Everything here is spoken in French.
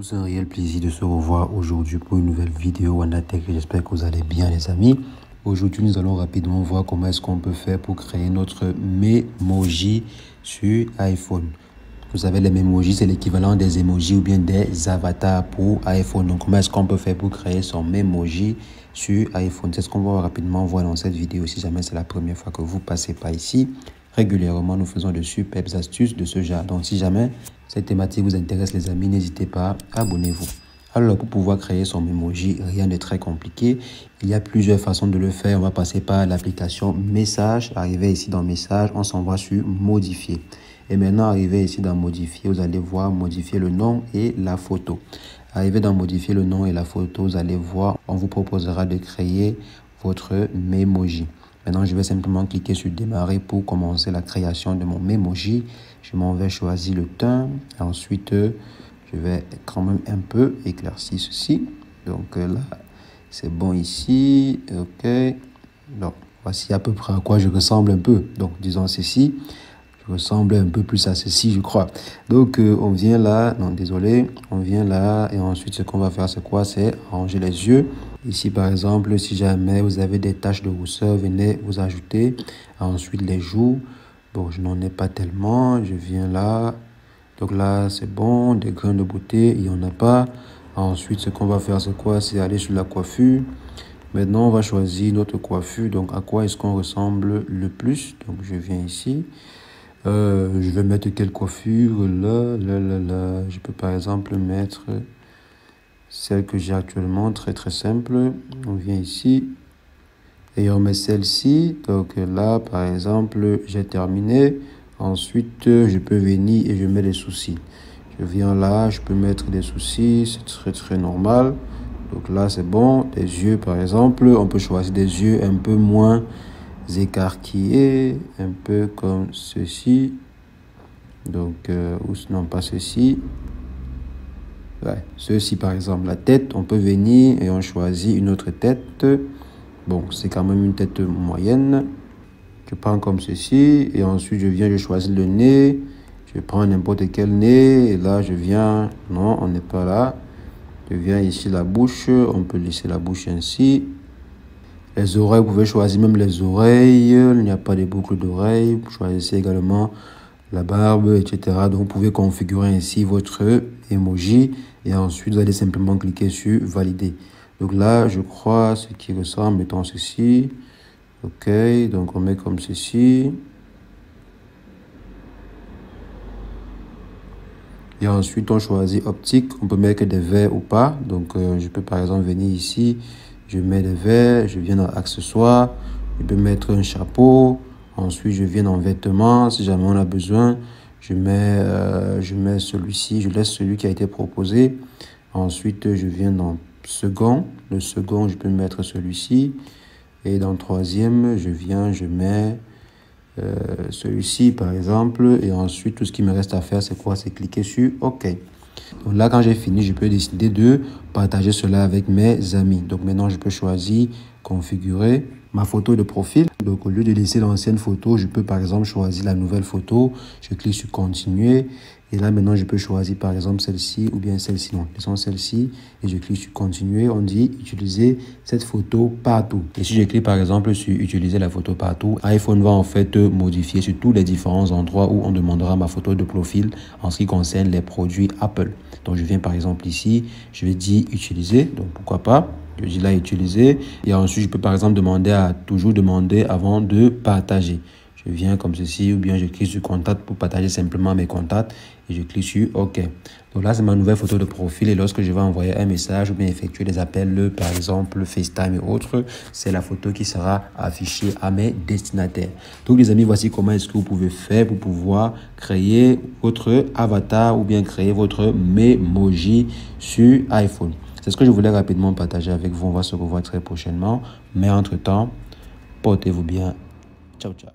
tous, un réel plaisir de se revoir aujourd'hui pour une nouvelle vidéo en Tech. J'espère que vous allez bien les amis. Aujourd'hui, nous allons rapidement voir comment est-ce qu'on peut faire pour créer notre Memoji sur iPhone. Vous savez, les Memoji, c'est l'équivalent des emojis ou bien des avatars pour iPhone. Donc, comment est-ce qu'on peut faire pour créer son Memoji sur iPhone? C'est ce qu'on va rapidement voir dans cette vidéo. Si jamais c'est la première fois que vous passez par ici, régulièrement, nous faisons de superbes astuces de ce genre. Donc, si jamais cette thématique vous intéresse, les amis, n'hésitez pas, abonnez-vous. Alors, pour pouvoir créer son Memoji, rien de très compliqué. Il y a plusieurs façons de le faire. On va passer par l'application Message. Arrivé ici dans Message, on s'en va sur Modifier. Et maintenant, arrivé ici dans Modifier, vous allez voir Modifier le nom et la photo. Arrivé dans Modifier le nom et la photo, vous allez voir, on vous proposera de créer votre Memoji. Maintenant, je vais simplement cliquer sur Démarrer pour commencer la création de mon Memoji. Je m'en vais choisir le teint. Ensuite, je vais quand même un peu éclaircir ceci. Donc là, c'est bon ici. OK. Donc, voici à peu près à quoi je ressemble un peu. Donc, disons ceci. Je ressemble un peu plus à ceci, je crois. Donc, on vient là. Non, désolé. On vient là. Et ensuite, ce qu'on va faire, c'est quoi? C'est ranger les yeux. Ici, par exemple, si jamais vous avez des taches de rousseur, venez vous ajouter. Ensuite, les joues. Bon, je n'en ai pas tellement. Je viens là. Donc là, c'est bon. Des grains de beauté, il n'y en a pas. Ensuite, ce qu'on va faire, c'est quoi? C'est aller sur la coiffure. Maintenant, on va choisir notre coiffure. Donc, à quoi est-ce qu'on ressemble le plus? Donc, je viens ici. Je vais mettre quelle coiffure? Là. Je peux, par exemple, mettre celle que j'ai actuellement, très simple. On vient ici et on met celle-ci. Donc là, par exemple, j'ai terminé. Ensuite, je peux venir et je mets les sourcils. Je viens là, je peux mettre des sourcils, c'est très normal. Donc là, c'est bon. Des yeux, par exemple, on peut choisir des yeux un peu moins écarquillés, un peu comme ceci. Donc, ou sinon pas ceci. Ouais, ceci par exemple, la tête, on peut venir et on choisit une autre tête. Bon, c'est quand même une tête moyenne. Je prends comme ceci et ensuite je viens, je choisis le nez. Je prends n'importe quel nez et là je viens, non, on n'est pas là. Je viens ici la bouche, on peut laisser la bouche ainsi. Les oreilles, vous pouvez choisir même les oreilles. Il n'y a pas de boucle d'oreilles. Vous choisissez également la barbe, etc. Donc, vous pouvez configurer ainsi votre emoji et ensuite, vous allez simplement cliquer sur Valider. Donc là, je crois ce qui ressemble, mettons ceci. OK, donc on met comme ceci. Et ensuite, on choisit optique. On peut mettre des verres ou pas. Donc, je peux par exemple venir ici. Je mets des verres. Je viens dans accessoires. Je peux mettre un chapeau. Ensuite, je viens dans vêtements. Si jamais on a besoin, je mets celui-ci. Je laisse celui qui a été proposé. Ensuite, je viens dans second. Le second, je peux mettre celui-ci. Et dans le troisième, je viens, je mets celui-ci par exemple. Et ensuite, tout ce qui me reste à faire, c'est quoi? C'est cliquer sur OK. Donc là, quand j'ai fini, je peux décider de partager cela avec mes amis. Donc maintenant, je peux choisir configurer ma photo de profil. Donc au lieu de laisser l'ancienne photo, je peux par exemple choisir la nouvelle photo. Je clique sur continuer. Et là, maintenant, je peux choisir par exemple celle-ci ou bien celle-ci. Non, laissons celle-ci et je clique sur continuer. On dit utiliser cette photo partout. Et si je clique par exemple sur utiliser la photo partout, iPhone va en fait modifier sur tous les différents endroits où on demandera ma photo de profil en ce qui concerne les produits Apple. Donc, je viens par exemple ici, je vais dire utiliser. Donc, pourquoi pas? Je dis là utiliser. Et ensuite, je peux par exemple toujours demander avant de partager. Je viens comme ceci ou bien je clique sur contact pour partager simplement mes contacts et je clique sur OK. Donc là, c'est ma nouvelle photo de profil et lorsque je vais envoyer un message ou bien effectuer des appels, par exemple FaceTime et autres, c'est la photo qui sera affichée à mes destinataires. Donc les amis, voici comment est-ce que vous pouvez faire pour pouvoir créer votre avatar ou bien créer votre Memoji sur iPhone. C'est ce que je voulais rapidement partager avec vous. On va se revoir très prochainement. Mais entre-temps, portez-vous bien. Ciao, ciao.